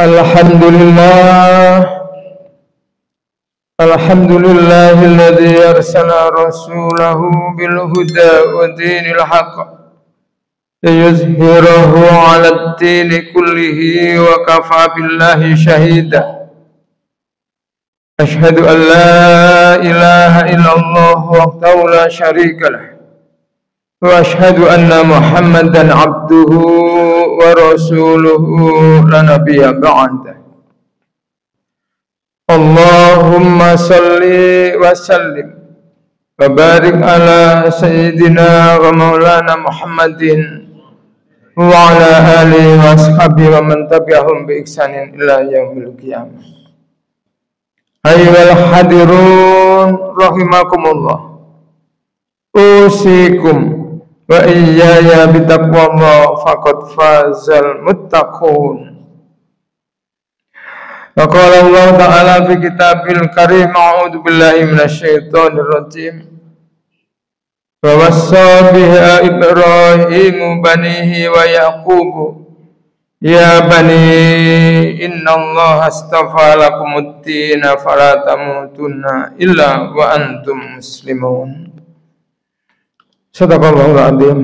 Alhamdulillah, alhamdulillahilladzi arsala rasulahu bil huda wa dinil haqq liyuzhirahu 'alad dini kullihi wa kafa billahi shahida. Ashhadu an la ilaha illallah wahdahu la syarika lah wa ashhadu anna Muhammadan abduhu wa rasuluhu la nabiyya ba'da. Allahumma salli wa sallim wa barik ala sayyidina wa maulana Muhammadin wa ala alihi wa ashabihi wa man tabi'ahum bi ihsanin ila yaumil qiyamah. Ayyuhal hadirun rahimakumullah, usikum wa iyaya bitaqwallah faqad fazal muttaqun. Wa qala Allah ta'ala fi kitabil karim, a'udzu billahi minasyaitonir rajim. Wa wassa biha Ibrahim banihi wa Yaqub ya bani innallaha astafa lakumud-din fala tamutunna illa wa antum muslimun. Sadaqallahul adzim.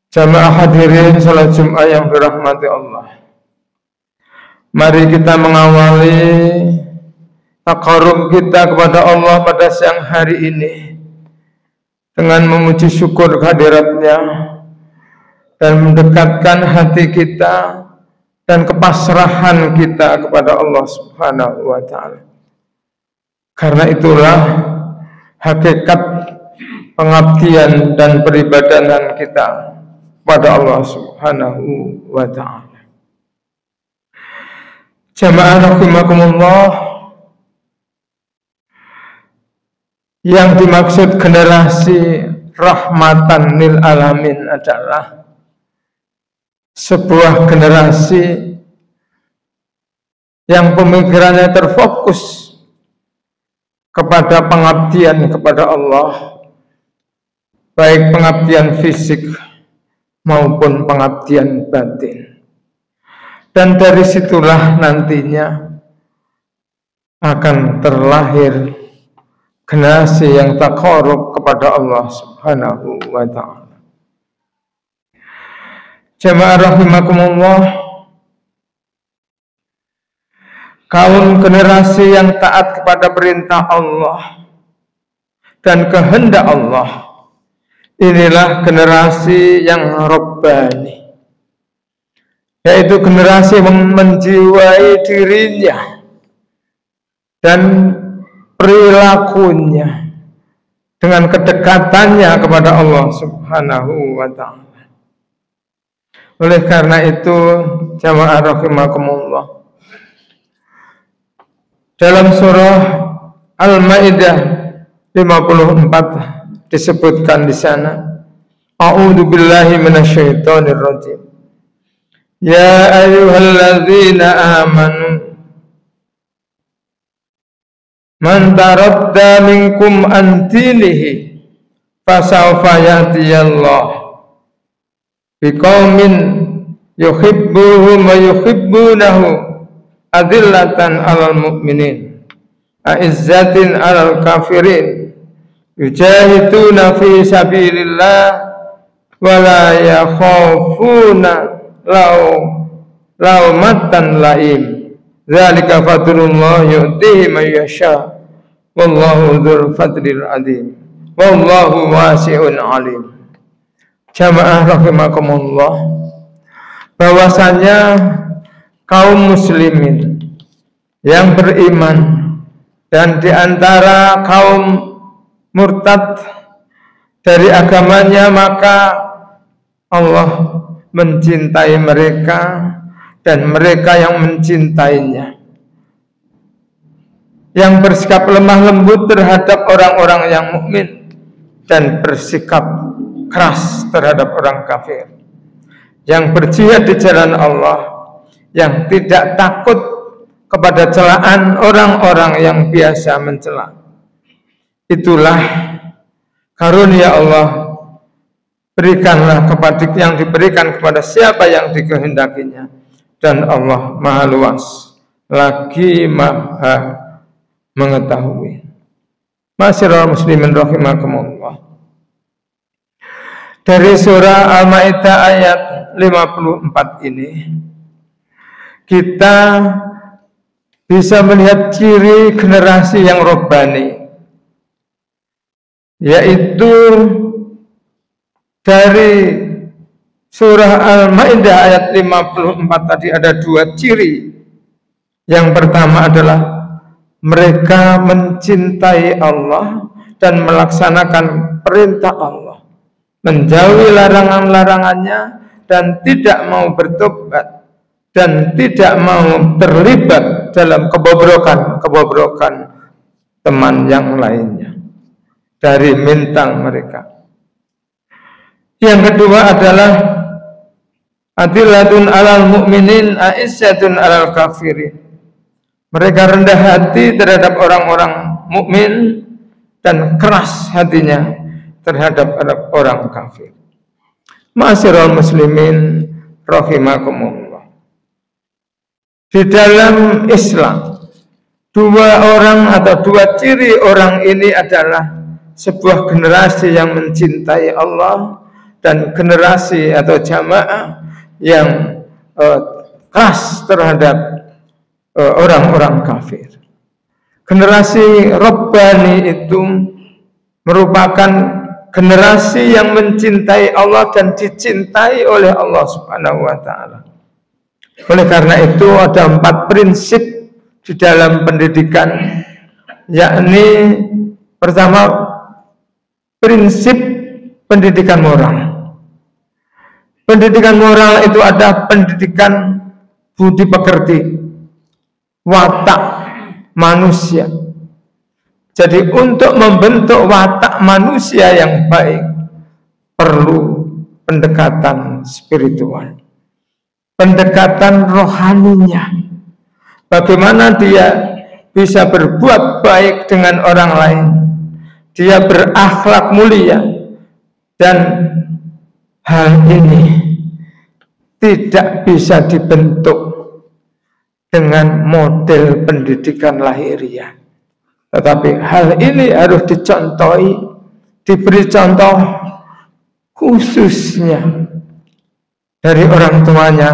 Jamaah hadirin salat Jumat yang dirahmati Allah, mari kita mengawali taqarrub kita kepada Allah pada siang hari ini dengan memuji syukur kehadiratnya dan mendekatkan hati kita dan kepasrahan kita kepada Allah Subhanahu wa ta'ala. Karena itulah hakikat pengabdian dan peribadanan kita pada Allah Subhanahu wa ta'ala. Jamaah rahimakumullah, yang dimaksud generasi rahmatan lil alamin adalah sebuah generasi yang pemikirannya terfokus kepada pengabdian kepada Allah, baik pengabdian fisik maupun pengabdian batin. Dan dari situlah nantinya akan terlahir generasi yang taqarrub kepada Allah Subhanahu wa ta'ala. Jamaah rahimakumullah, kaum generasi yang taat kepada perintah Allah dan kehendak Allah, inilah generasi yang rabbani, yaitu generasi yang menjiwai dirinya dan perilakunya dengan kedekatannya kepada Allah Subhanahu wa ta'ala. Oleh karena itu, jamaah rahimakumullah, dalam surah Al-Maidah 54 disebutkan di sana, a'udzu billahi minasyaitonir rajim. Ya ayyuhalladzina amanu man taradda minkum an dinihi fasawfa ya'tiyallahu biqaumin yuhibbuhum wa yuhibbunahu adillatan 'alal mu'minin a'izzatin 'alal kafirin yujahiduna fi sabilillah wa la yakhafuna laumatan laim. Dzalika fadlullah yu'tihi man yasha wallahu dzul fadlil 'adzim wallahu wasi'un 'alim. Jamaah rahimakumullah, bahwasanya kaum muslimin yang beriman dan diantara kaum murtad dari agamanya, maka Allah mencintai mereka dan mereka yang mencintainya, yang bersikap lemah lembut terhadap orang-orang yang mukmin dan bersikap keras terhadap orang kafir, yang berjihad di jalan Allah, yang tidak takut kepada celaan orang-orang yang biasa mencela. Itulah karunia Allah berikanlah kepada yang diberikan kepada siapa yang dikehendakinya, dan Allah Maha luas lagi Maha mengetahui. Ma'asyiral muslimin rahimakumullah. Dari surah Al-Maidah ayat 54 ini kita bisa melihat ciri generasi yang robbani, yaitu dari surah Al-Maidah ayat 54 tadi ada dua ciri. Yang pertama adalah mereka mencintai Allah dan melaksanakan perintah Allah, menjauhi larangan-larangannya, dan tidak mau bertobat dan tidak mau terlibat dalam kebobrokan teman yang lainnya dari bintang mereka. Yang kedua adalah adillatun alal mu'minin a'izzatun alal kafirin. Mereka rendah hati terhadap orang-orang mukmin dan keras hatinya terhadap orang kafir. Ma'asyiral muslimin rahimakumullah. Di dalam Islam, dua orang atau dua ciri orang ini adalah sebuah generasi yang mencintai Allah dan generasi atau jamaah yang keras terhadap orang-orang kafir. Generasi Rabbani itu merupakan generasi yang mencintai Allah dan dicintai oleh Allah Subhanahu wa ta'ala. Oleh karena itu ada 4 prinsip di dalam pendidikan, yakni pertama, prinsip pendidikan moral. Pendidikan moral itu ada pendidikan budi pekerti, watak manusia. Jadi untuk membentuk watak manusia yang baik perlu pendekatan spiritual, pendekatan rohaninya. Bagaimana dia bisa berbuat baik dengan orang lain, dia berakhlak mulia, dan hal ini tidak bisa dibentuk dengan model pendidikan lahiriah, tetapi hal ini harus dicontohi, diberi contoh khususnya dari orang tuanya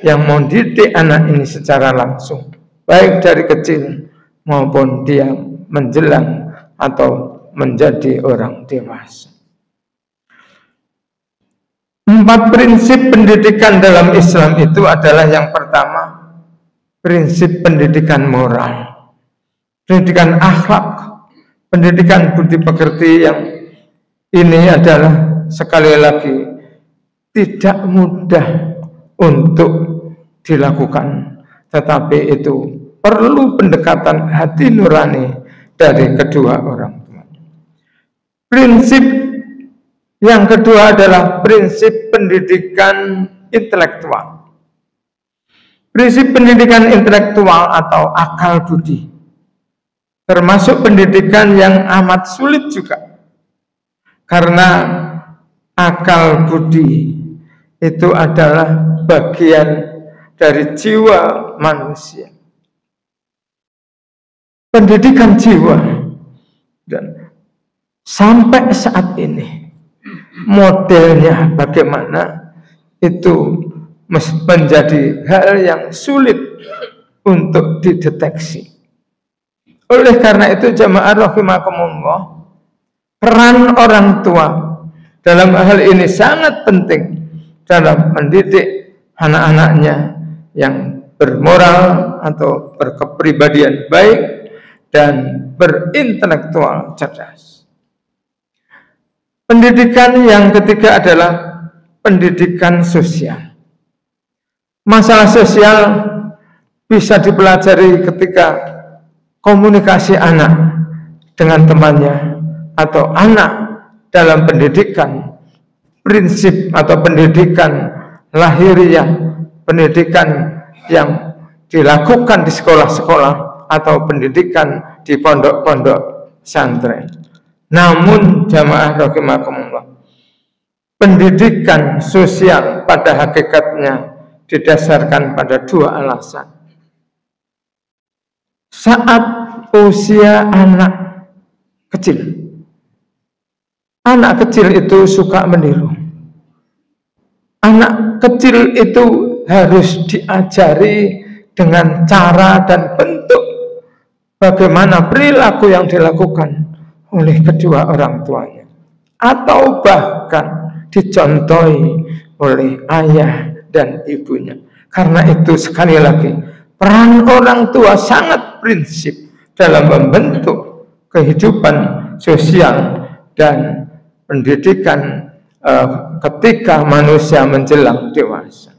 yang mendidik anak ini secara langsung, baik dari kecil maupun dia menjelang atau menjadi orang dewasa. 4 prinsip pendidikan dalam Islam itu adalah yang pertama, prinsip pendidikan moral, pendidikan akhlak, pendidikan budi pekerti. Yang ini adalah sekali lagi tidak mudah untuk dilakukan, tetapi itu perlu pendekatan hati nurani dari kedua orang tua. Prinsip yang kedua adalah prinsip pendidikan intelektual. Prinsip pendidikan intelektual atau akal budi termasuk pendidikan yang amat sulit juga, karena akal budi itu adalah bagian dari jiwa manusia, pendidikan jiwa. Dan sampai saat ini modelnya bagaimana itu menjadi hal yang sulit untuk dideteksi. Oleh karena itu jamaah rahimakumullah, peran orang tua dalam hal ini sangat penting dalam mendidik anak-anaknya yang bermoral atau berkepribadian baik dan berintelektual cerdas. Pendidikan yang ketiga adalah pendidikan sosial. Masalah sosial bisa dipelajari ketika komunikasi anak dengan temannya, atau anak dalam pendidikan prinsip atau pendidikan lahiriah, pendidikan yang dilakukan di sekolah-sekolah atau pendidikan di pondok-pondok pesantren. Namun jamaah rahimakumullah, pendidikan sosial pada hakikatnya didasarkan pada dua alasan. Saat usia anak kecil, anak kecil itu suka meniru. Anak kecil itu harus diajari dengan cara dan bentuk bagaimana perilaku yang dilakukan oleh kedua orang tuanya, atau bahkan dicontohi oleh ayah dan ibunya. Karena itu sekali lagi, peran orang tua sangat prinsip dalam membentuk kehidupan sosial dan pendidikan ketika manusia menjelang dewasa.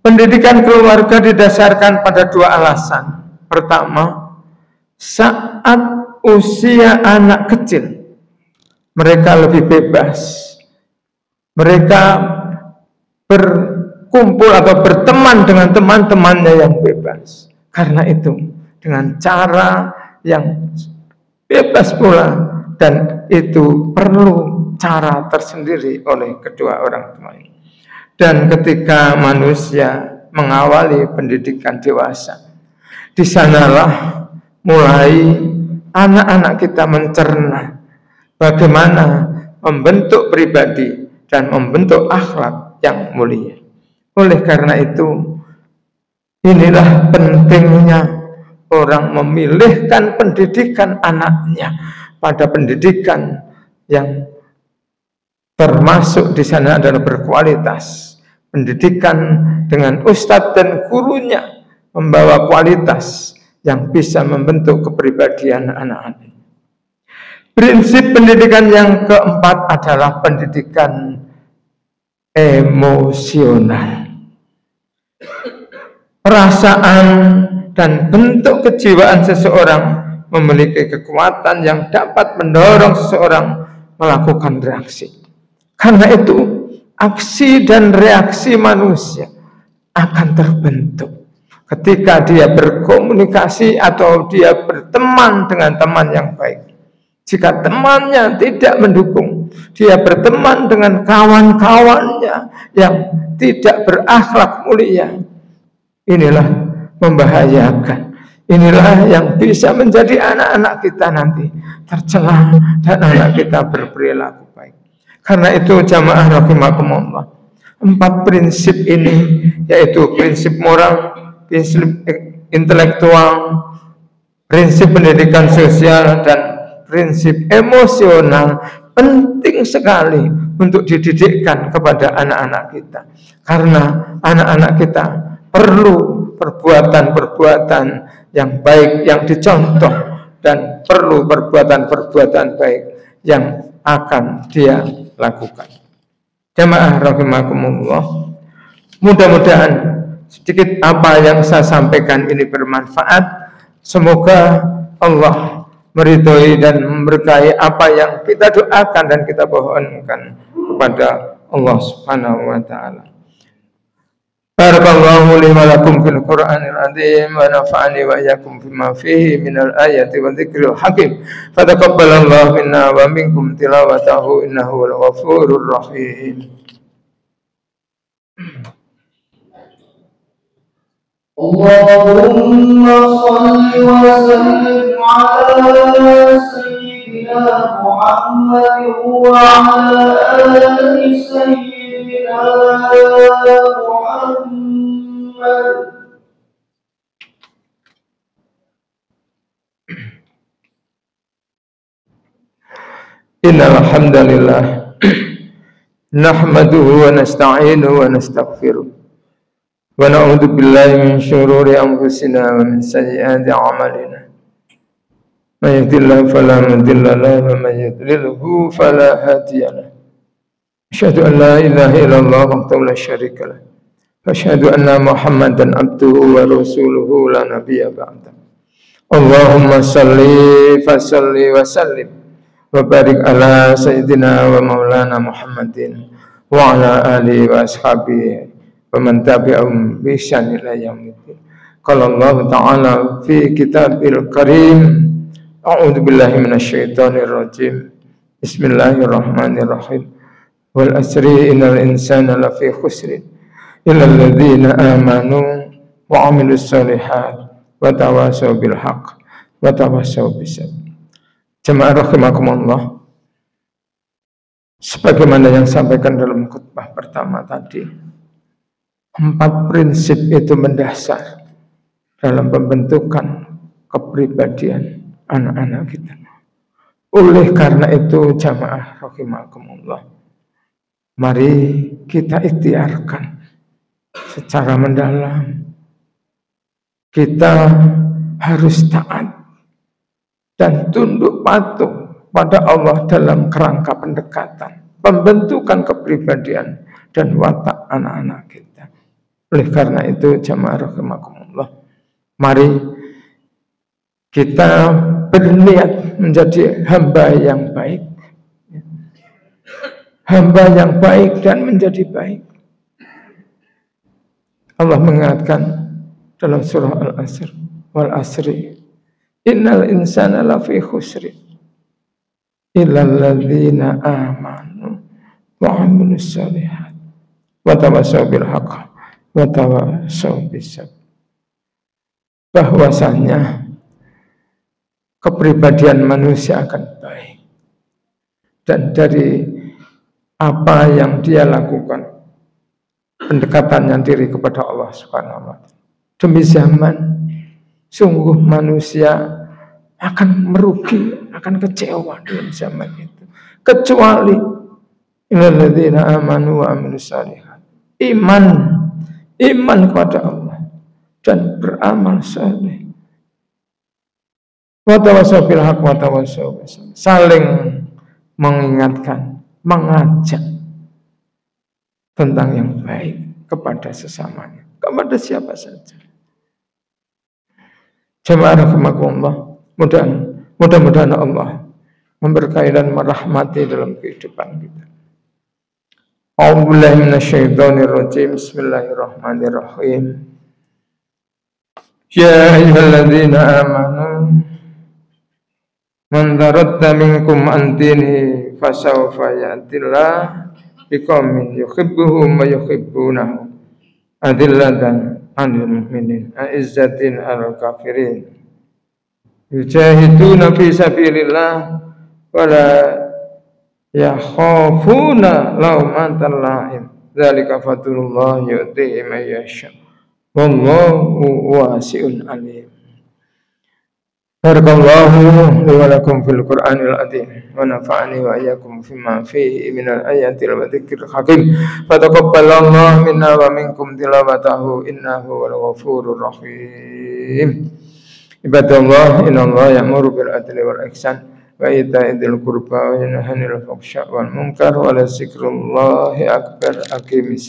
Pendidikan keluarga didasarkan pada dua alasan. Pertama, saat usia anak kecil, mereka lebih bebas. Mereka berkumpul atau berteman dengan teman-temannya yang bebas. Karena itu, dengan cara yang bebas pula, dan itu perlu cara tersendiri oleh kedua orang tuanya. Dan ketika manusia mengawali pendidikan dewasa, di sanalah mulai anak-anak kita mencerna bagaimana membentuk pribadi dan membentuk akhlak yang mulia. Oleh karena itu, inilah pentingnya orang memilihkan pendidikan anaknya pada pendidikan yang termasuk di sana adalah berkualitas. Pendidikan dengan ustadz dan gurunya membawa kualitas yang bisa membentuk kepribadian anak-anak. Prinsip pendidikan yang keempat adalah pendidikan emosional. Perasaan dan bentuk kejiwaan seseorang memiliki kekuatan yang dapat mendorong seseorang melakukan reaksi. Karena itu, aksi dan reaksi manusia akan terbentuk ketika dia berkomunikasi atau dia berteman dengan teman yang baik. Jika temannya tidak mendukung, dia berteman dengan kawan-kawannya yang tidak berakhlak mulia, inilah membahayakan. Inilah yang bisa menjadi anak-anak kita nanti tercela dan anak kita berperilaku baik. Karena itu jamaah rahimakumullah, 4 prinsip ini, yaitu prinsip moral, prinsip intelektual, prinsip pendidikan sosial, dan prinsip emosional, penting sekali untuk dididikkan kepada anak-anak kita. Karena anak-anak kita perlu perbuatan-perbuatan yang baik yang dicontoh, dan perlu perbuatan-perbuatan baik yang akan dia lakukan. Jamaah rahimakumullah, mudah-mudahan sedikit apa yang saya sampaikan ini bermanfaat. Semoga Allah meridhoi dan memberkahi apa yang kita doakan dan kita mohonkan kepada Allah Subhanahu wa taala. Barakallahu li wa lakum fil Qur'anil azim wa nafa'ani wa iyyakum bima fihi minal ayati wa dzikril hakim. Fataqabbalallahu minna wa minkum tilawatahu innahu wal ghafurur rahim. Allahumma shalli wa sallim ala sayyidina Muhammad wa ala ali sayyidina Muhammad. Innal hamdalillah nahmaduhu wa nasta'inuhu wa nastaghfiruh wa na'udzu billahi min shururi anfusina wa min sayyiati a'malina. May yahdihillahu fala mudilla lahu wa may yudlilhu fala hadiya lahu. Asyhadu an la ilaha illallah wahdahu la syarika lahu wa asyhadu anna Muhammadan abduhu wa rasuluhu la nabiyya ba'da. Allahumma shalli fa salli wa sallim wa barik ala sayyidina wa maulana Muhammadin wa ala alihi wa ashabihi wa man tabi'ahum bi ihsan ila yaumil. Qala Allah ta'ala fi kitabil karim, a'udzu billahi minasyaitonir rajim. Bismillahirrahmanirrahim. Wal asri innal insana lafi khusrin illa alladhina amanu wa 'amilus shalihat wa tawasaw bil haqq wa tawasaw bis sabr. Jemaah rahimakumullah, sebagaimana yang sampaikan dalam khutbah pertama tadi, 4 prinsip itu mendasar dalam pembentukan kepribadian anak-anak kita. Oleh karena itu jamaah rahimakumullah, mari kita ikhtiarkan secara mendalam. Kita harus taat dan tunduk patuh pada Allah dalam kerangka pendekatan, pembentukan kepribadian dan watak anak-anak kita. Oleh karena itu jamaah rahimakumullah, mari kita berniat menjadi hamba yang baik, hamba yang baik dan menjadi baik. Allah mengingatkan dalam surah Al-Asr, wal asri innal insana lafi khusrin illa alladhina amanu wa 'amilus shalihat wa tawassaw bil haqq wa tawassaw bis sabr. Bahwasanya kepribadian manusia akan baik, dan dari apa yang dia lakukan, pendekatannya diri kepada Allah Subhanahu wa ta'ala, demi zaman sungguh manusia akan merugi, akan kecewa dalam zaman itu, kecuali illalladzina amanu wa 'amilus shalihat, iman kepada Allah dan beramal saleh. Wa tawassaw bil haqq wa tawassaw bis sabr, saling mengingatkan, mengajak tentang yang baik kepada sesamanya, kepada siapa saja. Jemaah rahimakumullah, mudah-mudahan Allah memberkahi dan merahmati dalam kehidupan kita. A'udzubillahi minasyaitonir rajim. Bismillahirrahmanirrahim. Ya ayyuhalladzina amanu man taradda minkum an dinihi fasawfa ya'tillah biqaumin yuhibbuhum wa yuhibbunahu adillatan 'alal mu'minin a'izzatin 'alal kafirin yujahiduna fi sabilillah wa la yakhafuna lawmatal la'im dzalika fadlullah yu'tihi man yasha wallahu wasi'un 'alim. Barakallahu li wa lakum fil Qur'anil azim wa nafa'ani wa iyyakum fima fihi minal ayatil wa dzikril hakim. Fataqabbalallahu minna wa minkum tilawatahu innahu wal ghafurur rahim. Ibadallah, innallaha ya'muru bil adli wal ihsan wa ita'i dzil qurba wa yanha 'anil fahsya'i wal munkar wa la dzikrullahi akbar. Aqimis